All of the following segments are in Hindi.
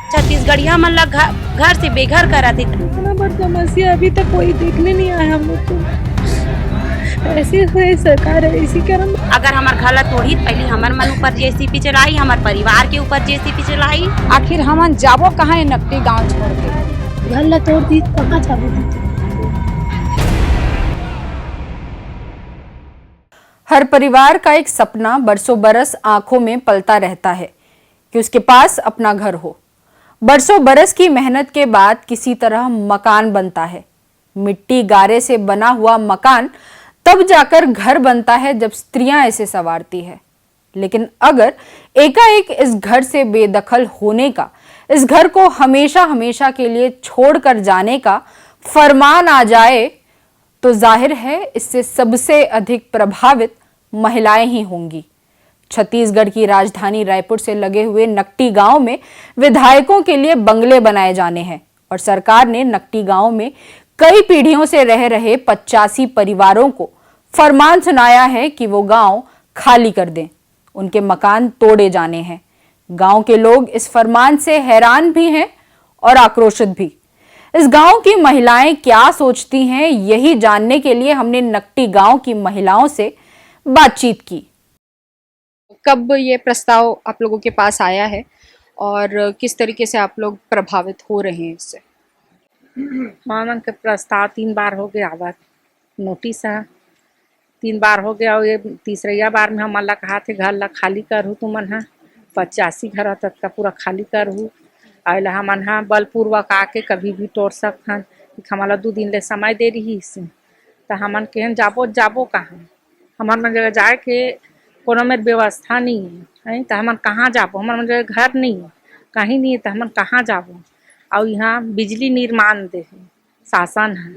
छत्तीसगढ़िया मन ला घर से बेघर करा थे। इतना बड़ समस्या अभी तक कोई देखने नहीं आया हम लोग को। ऐसे हुए सरकार ऐसी करम। अगर हमार घर ला तोड़ी पहले हमार मन ऊपर जेसीपी चलाई, हमार परिवार के ऊपर जेसीपी चलाई। आखिर हमन जाबो कहाँ है नकटी गांव छोड़ के? घर ला तोड़ दी कहाँ जाबो दी। हर परिवार का एक सपना बरसों बरस आंखों में पलता रहता है कि उसके पास अपना घर हो। बरसों बरस की मेहनत के बाद किसी तरह मकान बनता है। मिट्टी गारे से बना हुआ मकान तब जाकर घर बनता है जब स्त्रियां इसे संवारती है। लेकिन अगर एकाएक इस घर से बेदखल होने का, इस घर को हमेशा हमेशा के लिए छोड़कर जाने का फरमान आ जाए तो जाहिर है इससे सबसे अधिक प्रभावित महिलाएं ही होंगी। छत्तीसगढ़ की राजधानी रायपुर से लगे हुए नकटी गांव में विधायकों के लिए बंगले बनाए जाने हैं और सरकार ने नकटी गांव में कई पीढ़ियों से रह रहे 85 परिवारों को फरमान सुनाया है कि वो गांव खाली कर दें, उनके मकान तोड़े जाने हैं। गांव के लोग इस फरमान से हैरान भी हैं और आक्रोशित भी। इस गांव की महिलाएं क्या सोचती हैं, यही जानने के लिए हमने नकटी गांव की महिलाओं से बातचीत की। कब ये प्रस्ताव आप लोगों के पास आया है और किस तरीके से आप लोग प्रभावित हो रहे हैं इससे? मामन के प्रस्ताव 3 बार हो गया, आवा नोटिस है 3 बार हो गया और ये तीसरा बार में हम ला कहा थे घर ला खाली करू तुमन है 85 घर तक का पूरा खाली करू। आइला हमन हा बलपूर्वक आके कभी भी तोड़ सकथन। हमारा 2 दिन ले समय दे रही से तो हमन केहन जाबो कहाँ? हमन मन जगह जाए के कोनो में व्यवस्था नहीं है तो हमन कहाँ जाबो? हमन मन जगह घर नहीं है, कहीं नहीं है तो हमन कहाँ जाबो? और यहाँ बिजली निर्माण दे है, शासन है,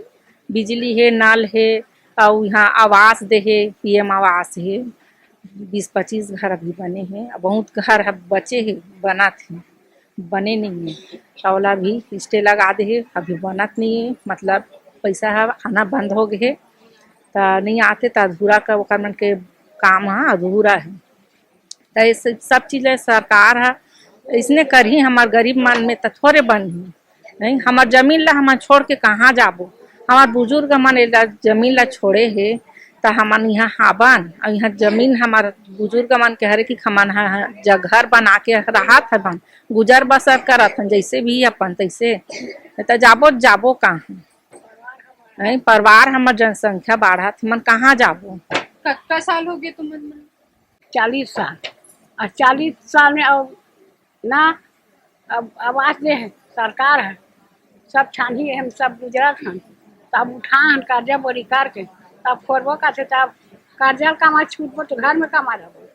बिजली है, नल है और यहाँ आवास दे है, पीएम आवास है। 20-25 घर अभी बने हैं, बहुत घर बचे है, बना थे बने नहीं है। टौला भी स्टे लगा दे है, अभी बनत नहीं है, मतलब पैसा है आना बंद हो गए तो नहीं आते तो अधूरा का वो मन के काम है, अधूरा है। तो इस सब चीज़ें सरकार है इसने करी। हमार गरीब मन में तो थोड़े बन नहीं, हमार जमीन ला हम छोड़ के कहाँ जाबो? हमार बुजुर्ग मन जमीन ला छोड़े है तो हमन यहाँ हाबन और यहाँ जमीन हमार बुजुर्ग मन के हरे कि हमन घर बना के राहत है बन गुजर बसर करत हन जैसे भी अपन तैसे। तो जाबो कहाँ? परिवार हमार जनसंख्या बढ़त, मन कहाँ जाबो? कितना साल हो गए तुम? 40 साल। और 40 साल में अब ना अब आवास दे है, सरकार है, सब छानी है, हम सब गुजरात हैं। तब उठान कर्जा बोरी करके तब फोरबो का थे, तब कर्जा कमा छूटबो तो घर में कमा रहो।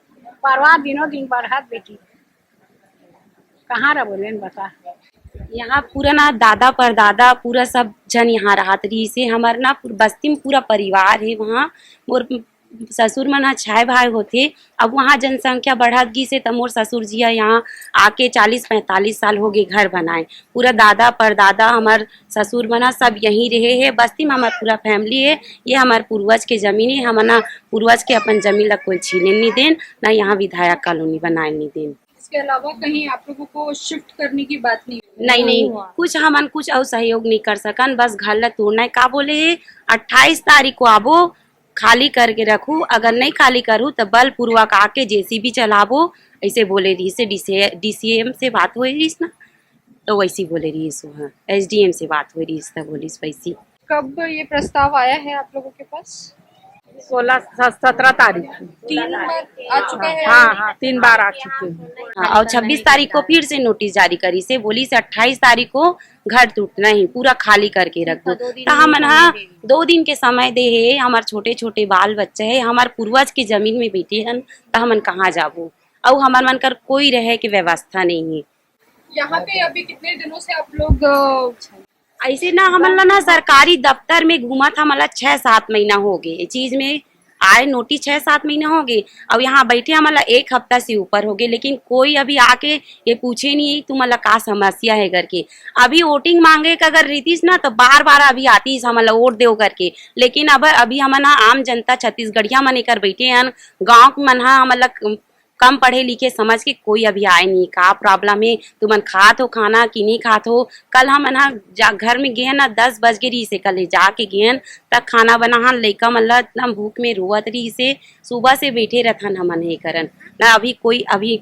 परिवार दिनों दिन बढ़त बेटी कहाँ रहो लेन बता। यहाँ पूरा ना दादा परदादा पूरा सब जन यहाँ रहत रही से। हमार ना बस्ती में पूरा परिवार है। वहाँ मोर ससुर मन 6 भाई होते। अब वहाँ जनसंख्या बढ़त गी से तो मोर ससुर जी यहाँ आके 40-45 साल हो गए घर बनाए। पूरा दादा परदादा हमार ससुर मना सब यहीं रहे है। बस्ती में हमार पूरा फैमिली है। ये हमार पूर्वज के जमीन है। हम ना पूर्वज के अपन जमीन ला कोई छीने नहीं देन, ना यहाँ विधायक कॉलोनी बनाए नहीं देन। इसके अलावा कहीं आप लोगों को शिफ्ट करने की बात नहीं? नहीं कुछ हमन कुछ और सहयोग नहीं कर सकन, बस घर ला तोड़ना है। का बोले है 28 तारीख को आबो, खाली करके रखू, अगर नहीं खाली करूँ तो बलपूर्वक आके जेसीबी चलाबो, ऐसे बोले रही से। डीसीएम से बात हो रही ना तो वैसी बोले रही सो। हाँ, एसडीएम से बात हो रही तो बोली वैसी। कब ये प्रस्ताव आया है आप लोगों के पास? 16-17 तारीख 3 बार आ चुका है। हाँ 3 बार आ चुके हैं। हाँ, और 26 तारीख को फिर से नोटिस जारी करी से, बोली से 28 तारीख को घर टूटना ही पूरा खाली करके रख दो। तो हम 2 दिन के समय दे है। हमारे छोटे छोटे बाल बच्चे है, हमारे पूर्वज की जमीन में बैठे हैं तो हमन कहाँ जाबो? और हमार मन कर कोई रहे की व्यवस्था नहीं है। यहाँ पे अभी कितने दिनों से आप लोग ऐसे ना हमला ना सरकारी दफ्तर में घूमा था, मतलब 6-7 महीना हो गए चीज में आए नोटिस। 6-7 महीना हो गए और यहाँ बैठे हमारा 1 हफ्ता से ऊपर हो गए, लेकिन कोई अभी आके ये पूछे नहीं तुम्हारा का समस्या है करके। अभी वोटिंग मांगे का अगर रीतिस ना तो बार बार अभी आती हमारा वोट दो करके, लेकिन अब अभी हम ना आम जनता छत्तीसगढ़िया मन कर बैठे हैं। गाँव मन हमारा कम पढ़े लिखे समझ के कोई अभी आए नहीं। का प्रॉब्लम है, तुमन खात हो खाना कि नहीं खात हो। कल हम घर में गए ना 10 बज गए रही से, कल जाके गए तक खाना बना लइका मन ला एकदम भूख में रोवत रही से। सुबह से बैठे रहथन हमन हे करन ना, अभी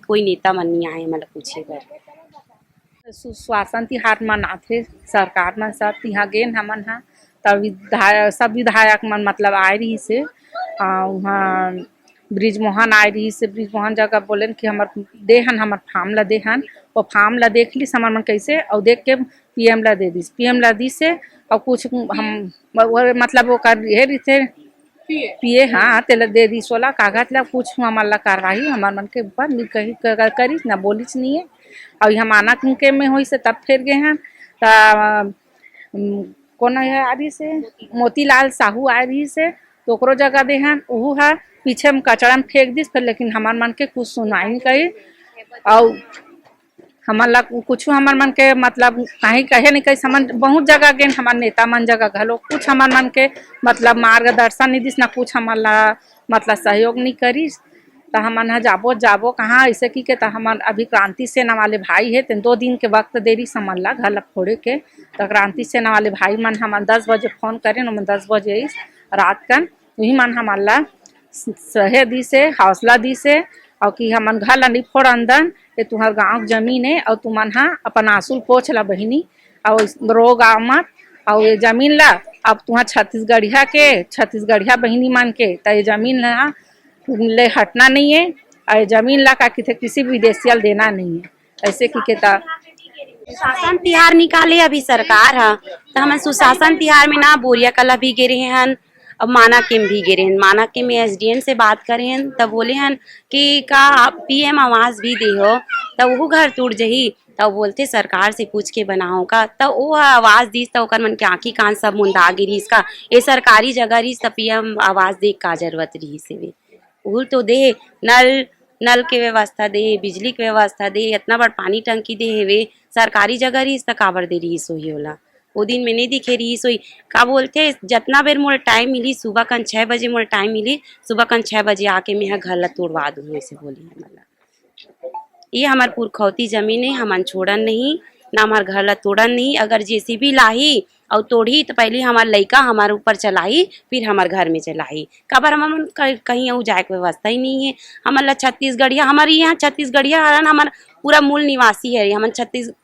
कोई नेता मन नहीं आए मतलब पूछे बर। सुशासन तिहार मनाथे सरकार मन सब तिहा गेन हमन हा, तब सब विधायक मन मतलब आए रही से। वहाँ ब्रिजमोहन आए रही से, ब्रिजमोहन जगह बोले कि हमर देहन हमर फार्म ला देहन, वो फार्म ला देख ली समन मन कैसे और देख के पीएम ला दे दिस, पीएम ला दी से और कुछ हम मतलब वो कर ये रीते पिए हाँ तेल दे दी 16 कागज ला कुछ हमार ला कार्रवाई हमार मन के ऊपर नहीं कही करी ना बोलीच नहीं है। और हम आना के में हुई से तब फिर गए हैं कौन है आ रही से मोतीलाल साहू आ रही से, तो ओकरो जगह देहन वह है पीछे में कचरा में फेंक दिस फिर, लेकिन हमार मन के कुछ सुनाई नहीं कही और हमार ला कुछ हमार मन के मतलब कहीं कहे नहीं कही समन बहुत जगह गए हमार नेता मन जगह घलो कुछ हमार मन के मतलब मार्गदर्शन नहीं दिस ना कुछ हमार ला मतलब सहयोग नहीं करीस। तो हमन जाबो कहाँ ऐसे की के, तो हमार अभी क्रांति सेना वाले भाई है तो 2 दिन के वक्त देरी समन ला घर ला फोड़े के, तो क्रांति सेना वाले भाई मन हमार 10 बजे फोन करें, 10 बजे रात कन वही मन हमार ला सहे दी से हौसला दी से और कि हमन घर ला नहीं फोड़ अंदर, ये तुम्हार गाँव जमीन है और तुमन अपन आंसू पोछ ला बहिनी और रोग मत और ये जमीन ला अब तुम्हार छत्तीसगढ़िया बहिनी मान के, तो ये जमीन ला ले हटना नहीं है और ये जमीन ला का किसी विदेशियल देना नहीं है ऐसे की के। सुशासन तिहार निकाले अभी सरकार है, तो हम सुशासन तिहार में ना बोरिया कला भी गिरे हैं, अब माना किम भी गिरे हैं। माना किम में एसडीएम से बात करे हैं तब बोले हैं कि का पीएम आवास भी दे हो, तब वो घर टूट जही, तब बोलते सरकार से पूछ के बनाओ का, तब वो आवाज दी तो मन के आँखी कान सब मुंदा गिरी इसका, ये सरकारी जगह रही तब पीएम आवाज दे का जरूरत रही से वे उल तो दे नल के व्यवस्था दे, बिजली के व्यवस्था दे, इतना बड़ पानी टंकी दे हेवे, सरकारी जगह रही तक काबर दे रही सोही होला। वो दिन में नहीं दिखे रही सोई का बोलते जितना बेर मोड़ टाइम मिली सुबह कन 6 बजे मोड़ टाइम मिली, सुबह कन 6 बजे आके मैं घर ला तोड़वा दूँ ऐसे बोली है। मतलब ये हमार पुरखौती जमीन है, हमन छोड़न नहीं ना हमार घर ला तोड़न नहीं। अगर जेसीबी लाही और तोड़ी तो पहले हमार लइका हमारे ऊपर चलाई फिर हमार घर में चलाई, काबर हम कहीं और जाए के व्यवस्था ही नहीं है। हमार ला छत्तीसगढ़िया हमारे यहाँ छत्तीसगढ़िया हरन हमार पूरा मूल निवासी है, हम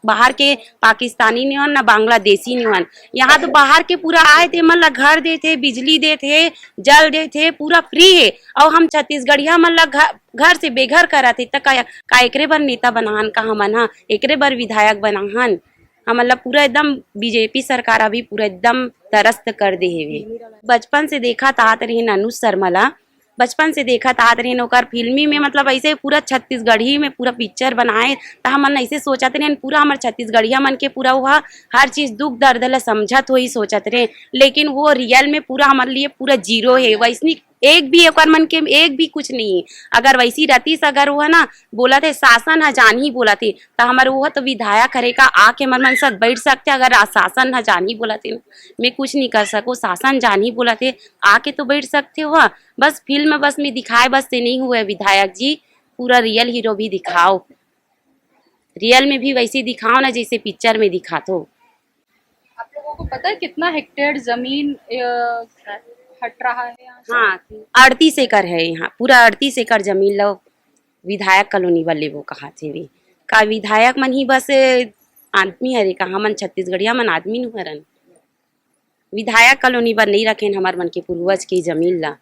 बाहर के पाकिस्तानी नहीं हन ना बांग्लादेशी नहीं हन। यहाँ तो बाहर के पूरा आए थे मन ला घर देते, बिजली देते, जल देते, पूरा फ्री है। और हम छत्तीसगढ़िया मन ला घर से बेघर करा थे, तक का एकरे बर नेता बनाहन का हमन एकरे बर विधायक बनाहन। हमन ला पूरा एकदम बीजेपी सरकार अभी पूरा एकदम तरस्त कर दे हेवे। बचपन से देखा तात रही अनुज शर्मा ला, बचपन से देखा तात रहे ओकर फिल्मी में मतलब ऐसे पूरा छत्तीसगढ़ी में पूरा पिक्चर बनाए, तो हमन ऐसे सोचत रहे पूरा हमारे छत्तीसगढ़िया मन के पूरा हुआ हर चीज दुख दर्द ला समझत हो ही सोचत रहे, लेकिन वो रियल में पूरा हमारे लिए पूरा जीरो है। वैसनी एक भी ओकर मन के एक भी कुछ नहीं है। अगर वैसी रतीस अगर हुआ ना बोला थे शासन हजान ही बोला थे, तो हमारे वो तो विधायक करेगा आके हमारे मन साथ बैठ सकते। अगर शासन हजान ही बोला थे मैं कुछ नहीं कर सको, शासन जान ही बोला थे आके तो बैठ सकते हो। बस फिल्म बस में दिखाए बस से नहीं हुआ विधायक जी, पूरा रियल हीरो भी दिखाओ, रियल में भी वैसे दिखाओ ना जैसे पिक्चर में दिखा। तो आप लोगों को पता है कितना हेक्टेयर जमीन हट रहा है यहाँ से? हाँ 38 एकड़ है यहाँ, पूरा 38 एकड़ जमीन लो विधायक कॉलोनी वाले वो कहा थे भी का विधायक मन ही बस आदमी हरे कहा मन छत्तीसगढ़िया मन आदमी नु हरन, विधायक कॉलोनी पर नहीं रखें हमार मन के पूर्वज की जमीन ला।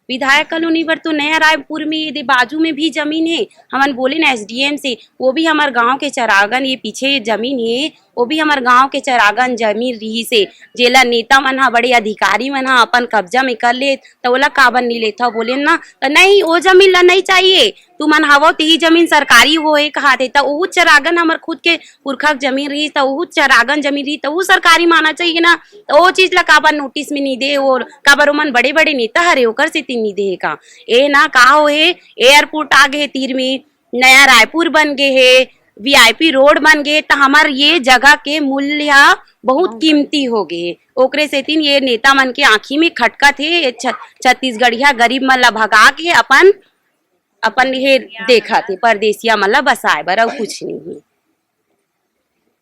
विधायक कॉलोनी पर तो नया रायपुर में ये बाजू में भी जमीन है, हमन बोले ना एसडीएम से वो भी हमारे गांव के चरागन, ये पीछे जमीन है वो भी हमारे गांव के चरागन जमीन रही से जेला नेता मन बड़े अधिकारी मन अपन कब्जा में कर ले तो ओला काबर नहीं लेता, बोले ना तो नहीं वो जमीन ला नहीं चाहिए तू मन हवो तो ही जमीन सरकारी हो कहा थे, तो वो चरागन हमार खुद के पुरखा जमीन रही तो वो चरागन जमीन रही तो वो सरकारी माना चाहिए ना, तो वो चीज ला काबर नोटिस में नहीं दे और काबर मन बड़े बड़े नेता हरे ओकर से नहीं दे का। ए ना का हो है एयरपोर्ट आ गए तीर में, नया रायपुर बन गए है, वीआईपी रोड बन गए, तो हमार ये जगह के मूल्य बहुत कीमती हो गए। ओकरे से तीन ये नेता मन के आँखी में खटका थे छत्तीसगढ़िया गरीब मन ला भगा के अपन अपन हे देखा थे परदेसिया मतलब बसाए बर और कुछ नहीं है।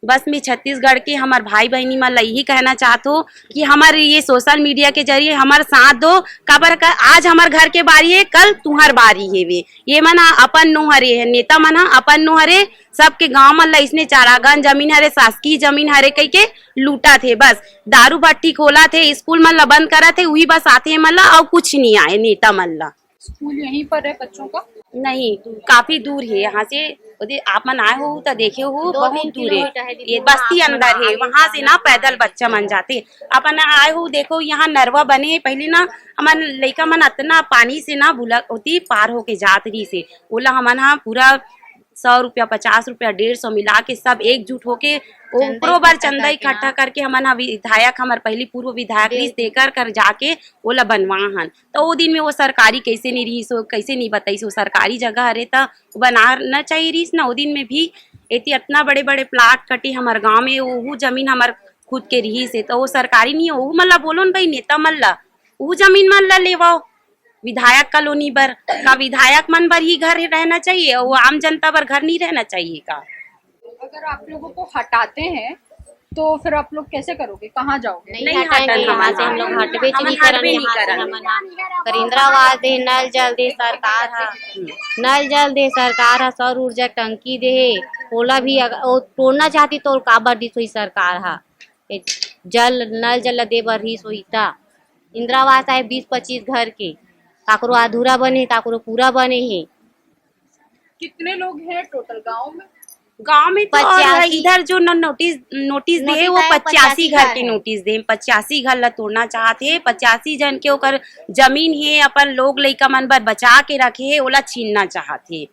बस मैं छत्तीसगढ़ के हमार भाई बहनी मन यही कहना चाहत हो कि हमारे ये सोशल मीडिया के जरिए हमार साथ दो। काबर का आज हमार घर के बारी है, कल तुम्हार बारी है। वे ये मन अपन नो हरे है, नेता मन अपन नो हरे, सबके गांव मन ला इसने चारागन जमीन हरे, शासकीय जमीन हरे कह के लूटा थे। बस दारू भट्टी खोला थे, स्कूल मन ला बंद करा थे, वही बस आते मन ला और कुछ नहीं आए नेता मन ला। स्कूल यहीं पर है बच्चों का? नहीं, काफी दूर है यहाँ से। आप मन आए हो तो देखे हो, बहुत दूर है, ये बस्ती अंदर है। वहाँ से ना पैदल बच्चा मन जाते। अपन आए हो देखो, यहाँ नरवा बने पहले ना, हमन लड़का मन इतना पानी से ना बुलक होती पार होके जात रही से। बोला हमन हाँ पूरा 100 रुपया 50 रुपया 150 मिला के सब एकजुट होके ऊपरो बार चंदा इकट्ठा करके हमन विधायक हमार पहली पूर्व विधायक रीस देकर कर जाके ओला बनवाहन। तो वो दिन में वो सरकारी कैसे नहीं रही सो, कैसे नहीं बताई सो सरकारी जगह हरे तो बनाना चाहिए रहीस ना। वो दिन में भी इतनी इतना बड़े बड़े प्लाट कटे हमार गाँव में, वो जमीन हमार खुद के रही से, तो वो सरकारी नहीं हो मल्ला बोलो न भाई नेता मल्ला वो जमीन मन ला लेवाओ। विधायक कॉलोनी बर का विधायक मन बर ही घर रहना चाहिए, वो आम जनता बर घर नहीं रहना चाहिए का? अगर आप लोगों को हटाते हैं तो फिर आप लोग कैसे करोगे, कहाँ जाओगे? नहीं हटाएंगे यहाँ से, हम लोग हटबे नहीं करन यहाँ से। हमन इंदिरावास दे, नल जल दे सरकार हा, नल जल दे सरकार हा, सौर ऊर्जा टंकी दे, ओला भी अगर तोड़ना चाहती तो काबर दी सोई सरकार हा। जल नल जल दे बर ही सोईता। इंदिरावास आए 20-25 घर के, काकरो अधूरा बने काकरो पूरा बने है। कितने लोग हैं टोटल गांव में? गांव में तो 85 इधर जो नोटिस दे वो 85 घर के नोटिस दे। 85 घर ला तोड़ना चाहते, 85 जन के ओकर जमीन है अपन लोग लइका मन बर बचा के रखे है, ओला छीनना चाहते।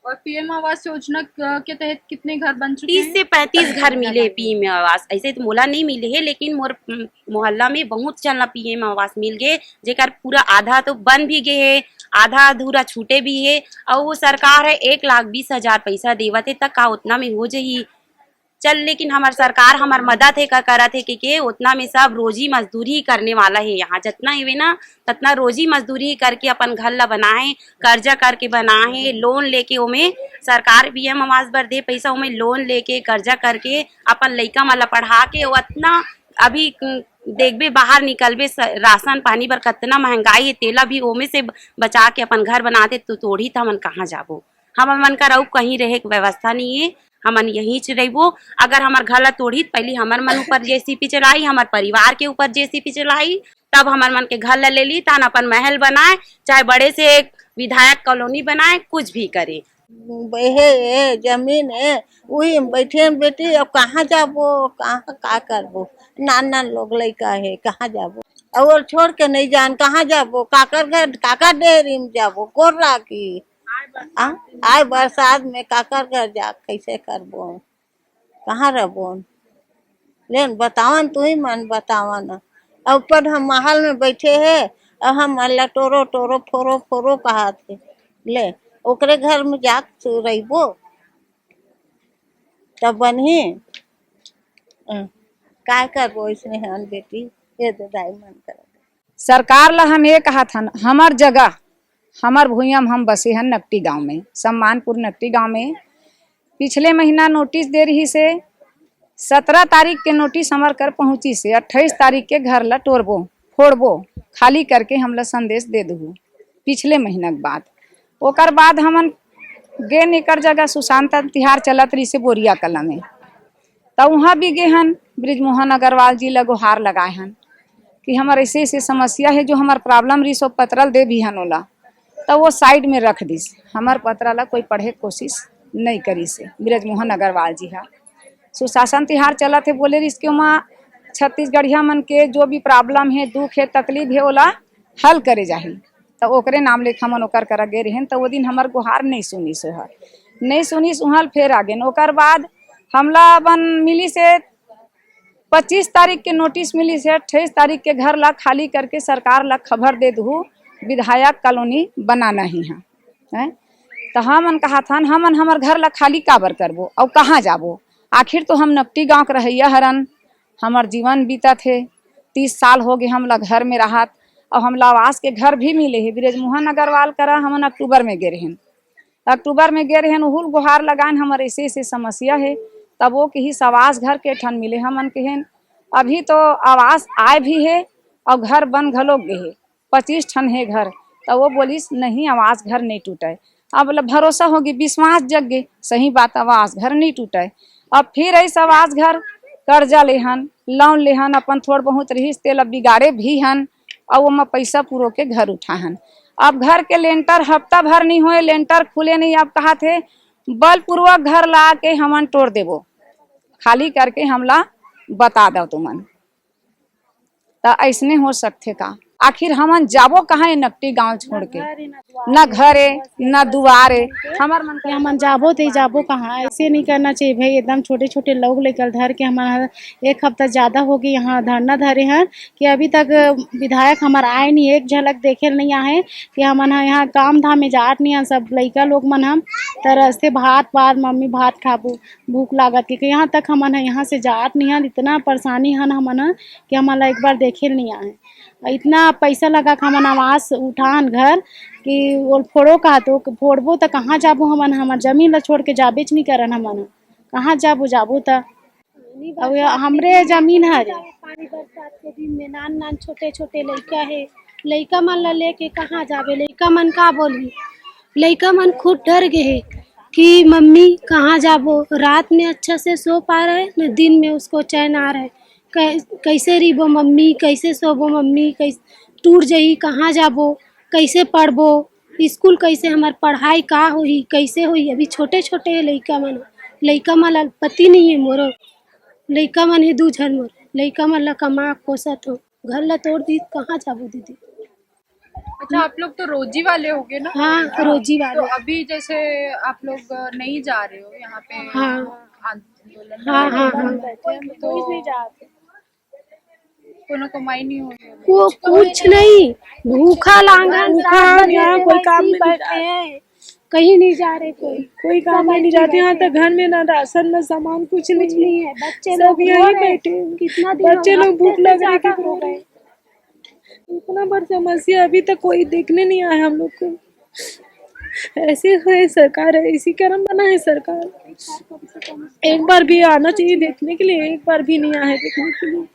और पीएम आवास योजना के तहत कितने घर बन चुके 30 हैं? से 35 घर मिले पीएम आवास। ऐसे तो मोला नहीं मिले है, लेकिन मोर मोहल्ला में बहुत चलना पीएम आवास मिल गए, जेकर पूरा आधा तो बन भी गए है, आधा अधूरा छूटे भी है। और वो सरकार है 1,20,000 पैसा देवत है, तक का उतना में हो जाही चल। लेकिन हमार सरकार हमार मदद है का करत है कि उतना में सब रोजी मजदूरी करने वाला है। यहाँ जितना है ना ततना रोजी मजदूरी करके अपन घर ला बनाए, कर्जा करके बनाए, लोन लेके ओमे सरकार पीएम आवास बर दे पैसा, ओमे लोन लेके कर्जा करके अपन लइका मन ला पढ़ा के उतना। अभी देखबे बाहर निकलबे राशन पानी बर कितना महंगाई है, तेला भी ओमे से बचा के अपन घर बनाते तो तोड़ी तो हमन कहाँ जाबो? हम मन का रहू कहीं रहे व्यवस्था नहीं है, हमन यहीं च रहबो। अगर हमार घर ला तोड़ी पहले हमार मन ऊपर जेसीपी चलाई, हमार परिवार के ऊपर जेसीपी चलाई, तब हमार मन के घर ला ले ली, तान अपन महल बनाए, चाहे बड़े से एक विधायक कॉलोनी बनाए, कुछ भी करे। है जमीन है वही बैठे बेटी, अब कहाँ जाबो, कहाँ का करबो? नाना लोग लड़का है, कहाँ जाबो? और छोड़ के नहीं जान कहाँ जाबो? काकर घर काका डेरी में जाबो, कोर राखी आए बरसात में काकर घर जा कैसे करबो? कहाँ रहबो? लेन बतावन तू ही मन बतावन। और ऊपर हम महल में बैठे है और हम अल्लाह टोरो टोरो फोरो फोरो कहा थे, ले ओकरे घर में जा रहीबो तब बनही काय करबो? इसने हन बेटी ये दाई मन कर। सरकार ला हम ये कहा था, हमार जगह हमार भूइया में हम बसे हैं नकटी गांव में, सम्मानपुर नकटी गांव में। पिछले महीना नोटिस दे रही से 17 तारीख के नोटिस हमार कर पहुंची से 28 तारीख के घर ला तोड़बो फोड़बो खाली करके हमला संदेश दे दू। पिछले महीना के बाद ओकर बाद हमन गे निकर जगह सुशांत तिहार चलत रही से बोरिया कला में, तब वहाँ भी गे हन ब्रिजमोहन अग्रवाल जी ला गुहार लगाए हन कि हमार ऐसे ऐसे समस्या है, जो हमार प्रॉब्लम रही सो पत्रल दे भी हन ओला, तब वो साइड में रख दिस। हमार पत्रा ला कोई पढ़े कोशिश नहीं करी से। ब्रिजमोहन अग्रवाल जी हा सुशासन तिहार चला थे, बोले रही इसके वहाँ छत्तीसगढ़िया मन के जो भी प्रॉब्लम है, दुख है, तकलीफ है, ओला हल करे जाही। तो ओकरे नाम लेखा मन ओकर करा गे रहन, तो वो दिन हमार गुहार नहीं सुनी सोहर नहीं सुनी सुहल फिर आ गए। ओकर बाद हमला अपन मिली से 25 तारीख के नोटिस मिली से 28 तारीख के घर ला खाली करके सरकार ला खबर दे दू विधायक कॉलोनी बनाना ही है। तो हमन कहा था हमन हमार घर ला खाली काबर करबो और कहाँ जाबो? आखिर तो हम नपटी गांव के रहैया हरन, हमार जीवन बीता थे 30 साल हो गए हम ला घर में रहत, और हमला आवास के घर भी मिले है। ब्रिजमोहन अग्रवाल करा हमन अक्टूबर में गे रहें, अक्टूबर में गे रहें उहुल गुहार लगान हमारे ऐसे समस्या है। तब वो कही आवास घर के ठन मिले हमन के अभी तो आवास आए भी है और घर बन घलो गे है, 25 ठन है घर। तो वो बोलिस नहीं आवास घर नहीं टूटे। अब भरोसा होगी, विश्वास जग गए, सही बात आवास घर नहीं टूटे। अब फिर ऐसा आवास घर कर्जा लेहन, लोन लेहन, अपन थोड़ बहुत रहीस तेल बिगाड़े भी हन और वो पैसा पूरो के घर उठाहन। अब घर के लेंटर हफ्ता भर नहीं हुए, लेंटर खुले नहीं। अब कहा थे बलपूर्वक घर ला के हमन तोड़ देवो, खाली करके हमला बता दो तुमन। तो ऐसने हो सकते का? आखिर हमन जाबो कहाँ है नकटी गांव छोड़ के? न घरे न दुआरे हमार मन कि हमन जाबो थे जाबो कहाँ? ऐसे नहीं करना चाहिए भाई। एकदम छोटे छोटे लोग लेकर धर के हमारा 1 हफ्ता ज्यादा हो गई यहाँ धरना धरे हैं कि अभी तक विधायक हमारा आए नहीं, एक झलक देखे नहीं आए कि हमन यहाँ काम धाम में जाट नहीं है। सब लड़का लोग मन हम तरसते भात पात मम्मी भात खाबू भूख लागत के यहाँ तक हमन यहाँ से जाट नहीं है। इतना परेशानी हन हमन कि हमारा एक बार देखे नहीं आए। इतना पैसा लगा के हमन आवास उठान घर कि वो फोड़ो का तो फोड़बो तो कहाँ जाबो हमन? हमार जमीन ला छोड़ के जाबेच नहीं करन हमन, कहाँ जाबो तो अब हमरे जमीन है। पानी बरसात के दिन में नान नान छोटे छोटे लड़का है, लड़का मन ला लेके कहाँ जाबे? लड़का मन का बोली, लड़का मन खुद डर गए कि मम्मी कहाँ जाबो। रात में अच्छा से सो पा रहे न दिन में उसको चैन आ रहा है। कैसे रहीबो मम्मी, कैसे सोबो मम्मी, कैसे टूट जाई, कहाँ जाबो, कैसे पढ़बो, स्कूल कैसे हमार पढ़ाई का होई, कैसे होई। अभी छोटे छोटे है लड़का मन पति नहीं है मोरो, लड़का मन है 2 झन मोर, लड़का मन ला कमा पोसत हो, घर ला तोड़ दी कहाँ जाबो दीदी। अच्छा, आप लोग तो रोजी वाले होगे ना? हाँ रोजी वाले। तो अभी जैसे आप लोग नहीं जा रहे हो यहाँ पे? हाँ आंदोलन हाँ हाँ तो नहीं जाते, कोनो कमाई नहीं हो रही? वो कुछ नहीं, भूखा लांगन कोई काम में बैठे हैं, कहीं नहीं जा रहे, कोई काम में नहीं जाते। यहाँ तक घर में ना राशन ना सामान कुछ नहीं है। बच्चे लोग यहीं बैठे, कितना बच्चे लोग भूख लग रही है। इतना बड़ समस्या अभी तक कोई देखने नहीं आया हम लोग को। ऐसे है सरकार, ऐसी कर्म बना है सरकार। एक बार भी आना चाहिए देखने के लिए, एक बार भी नहीं आया है देखने के लिए।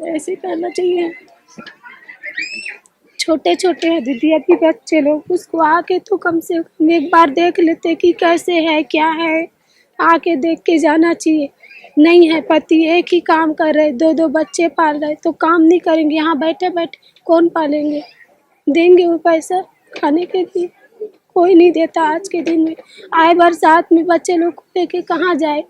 ऐसे करना चाहिए। छोटे छोटे हैं दीदी अभी बच्चे लोग, उसको आके तो कम से कम एक बार देख लेते कि कैसे है क्या है, आके देख के जाना चाहिए। नहीं है पति, एक ही काम कर रहे, 2 बच्चे पाल रहे, तो काम नहीं करेंगे यहाँ बैठे बैठे कौन पालेंगे? देंगे वो पैसा खाने के लिए? कोई नहीं देता आज के दिन में। आए बरसात में बच्चे लोग को लेके कहाँ जाए?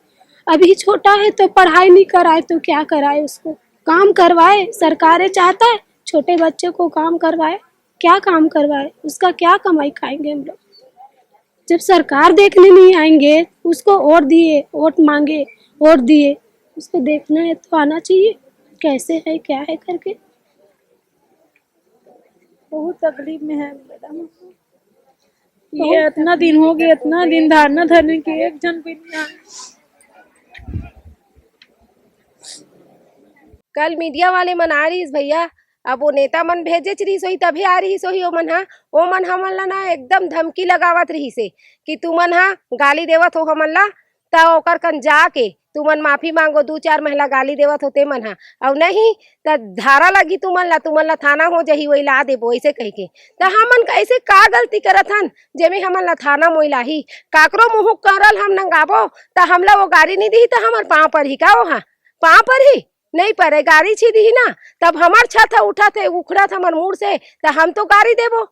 अभी छोटा है तो पढ़ाई नहीं कराए तो क्या कराए? उसको काम करवाए, सरकारें चाहता है छोटे बच्चे को काम करवाए, क्या काम करवाए? उसका क्या कमाई खाएंगे हम लोग? जब सरकार देखने नहीं आएंगे, उसको वोट दिए, वोट मांगे, वोट दिए, उसको देखना है तो आना चाहिए कैसे है क्या है करके। बहुत तकलीफ में है मैडम, ये इतना दिन हो गया, इतना दिन धरना धरने के, एक जन भी नहीं आया। कल मीडिया वाले मन आ रही भैया, अब वो नेता मन भेजे रही सोही तभी आ रही सोही। ओ मन हमन ला ना एकदम धमकी लगावत रही से कि तुमन हा गाली देवत हो हमन ला, ता ओकर कन जाके तुमन माफी मांगो। 2-4 महिला गाली देवत होते मन हा, और नहीं त धारा लगी तुमन ला थाना हो जही वही ला देबो ऐसे कह के। त हमन कैसे का गलती करत हन जेमे हमन ला थाना मोइलाही? काकरो मुँह करल हम नंगाबो त हमला वो गाड़ी नहीं दी त हमर पाँव पर ही का? वो हाँ पाँव पर ही नहीं परे, गाड़ी छी दी ना तब हमार छत उठा थे उखड़ा था हमार मुड़ से, तो हम तो गाड़ी देबो।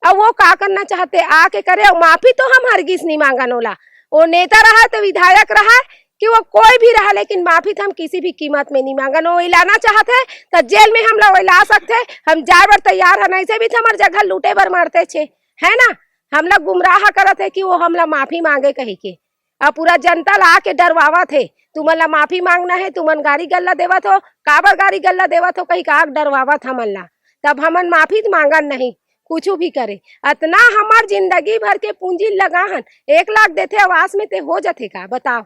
अब वो का करना चाहते आके करे, और माफी तो हम हरगिज नहीं मांगन होला। वो नेता रहा तो विधायक रहा कि वो कोई भी रहा, लेकिन माफी तो हम किसी भी कीमत में नहीं मांगन। वो लाना चाहते तो जेल में हम लोग ला सकते, हम जाए बर तैयार है। ऐसे भी तो हमारे जगह लूटे बर मारते छे है ना, हम लोग गुमराह करत है कि वो हम लोग माफी मांगे कही के। अब पूरा जनता ला के डरवावत है, तुमन ला माफी मांगना है, तुमन गाड़ी गल्ला देवत हो, काबर गाड़ी गल्ला देवत हो कहीं का डरवावत हमन ला। तब हमन माफी मांगन नहीं, कुछ भी करे। इतना हमार जिंदगी भर के पूंजी लगाहन, 1 लाख देते आवास में ते हो जाते का बताओ?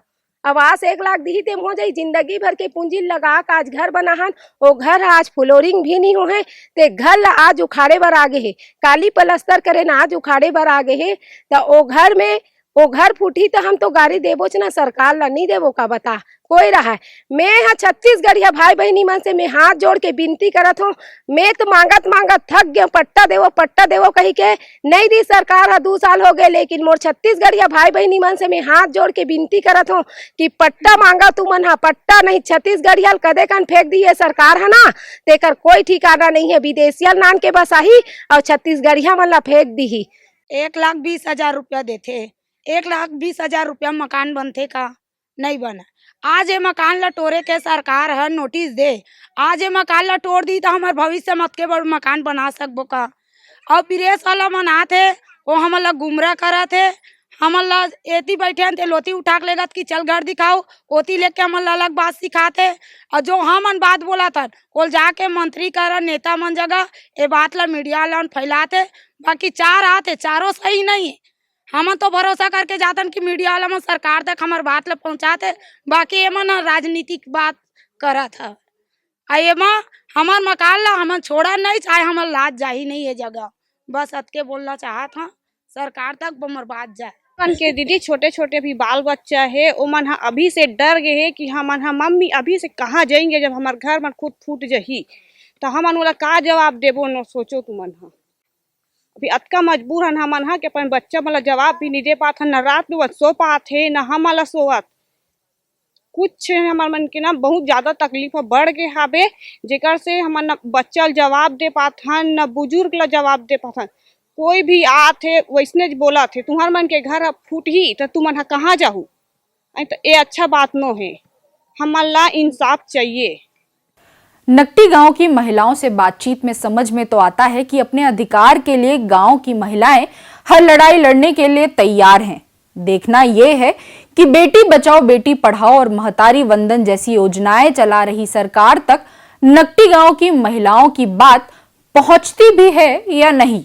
आवास 1 लाख दी तेम हो जाई, जिंदगी भर के पूंजी लगा के आज घर बनाहन, वो घर आज फ्लोरिंग भी नहीं हो है, ते घर ला आज उखाड़े बर आगे है, काली पलस्तर करे ना आज उखाड़े बर आगे है। तो वो घर में वो घर फूटी तो हम तो गाड़ी देबो ना, सरकार ला नहीं देबो का बता कोई रहा है। मैं यहाँ छत्तीसगढ़िया भाई बहनी मन से मैं हाथ जोड़ के विनती करत हूँ, मैं तो मांगत मांगत थक गया, पट्टा देवो कही के नहीं दी सरकार 2 साल हो गए, लेकिन मोर छत्तीसगढ़िया भाई बहनी मन से मैं हाथ जोड़ के विनती करत हूँ कि पट्टा मांगा तू मन, पट्टा नहीं छत्तीसगढ़िया कदे कन फेंक दी है सरकार है ना, तेकर कोई ठिकाना नहीं है, विदेशिया नान के बस आही और छत्तीसगढ़िया मन ला फेंक दी ही। 1,20,000 रुपया देथे, 1,20,000 रुपया मकान बनथे का नहीं बना। आज ये मकान ला तोड़े के सरकार है नोटिस दे, आज ये मकान ला तोड़ दी तो हमारे भविष्य मत के बड़ मकान बना सकबो का। और विदेश वाला मना थे वो हमन ला गुमराह करा थे, हमन ला एती बैठे थे लोती उठा के लेगत कि चल घर दिखाओ, ओती लेके हमन ला अलग बात सिखाते। और जो हमन बात बोला था वो जाके मंत्री कर नेता मन जगह ये बात ला मीडिया ला फैलाते, बाकी 4 आते, चारों सही नहीं है। हम तो भरोसा करके जातन कि मीडिया वाला में सरकार तक हमार बात ला पहुँचाते, बाकी एमन राजनीतिक बात करत है। एमा हमार मकान ला हमन छोड़ा नहीं, चाहे हमार लाज जाही नहीं ये जगह, बस अतके बोलना चाहत हाँ सरकार तक हमार बात जाए। मन के दीदी छोटे छोटे भी बाल बच्चा है, वो मन अभी से डर गए है कि हम मम्मी अभी से कहाँ जाएंगे जब हमार घर मन खुद फूट जही, तो हमन वाला का जवाब देबो न सोचो तुमन हा। अभी अतका मजबूर हन हमन हा कि अपन बच्चा मला जवाब भी नहीं दे पात हन, न रात में सो पात है न हम वाला सोवत कुछ। हमार मन के ना बहुत ज्यादा तकलीफ बढ़ गए हाबे, जेकर से हमन न बच्चा जवाब दे पात हन न बुजुर्ग ला जवाब दे पात हन। कोई भी आथे वैसने बोला थे तुम्हार मन के घर फूट ही तो तुमन हा कहाँ जाहू, तो ये अच्छा बात नो है, हमन ला इंसाफ चाहिए। नकटी गांव की महिलाओं से बातचीत में समझ में तो आता है कि अपने अधिकार के लिए गांव की महिलाएं हर लड़ाई लड़ने के लिए तैयार हैं। देखना यह है कि बेटी बचाओ बेटी पढ़ाओ और महतारी वंदन जैसी योजनाएं चला रही सरकार तक नकटी गांव की महिलाओं की बात पहुंचती भी है या नहीं।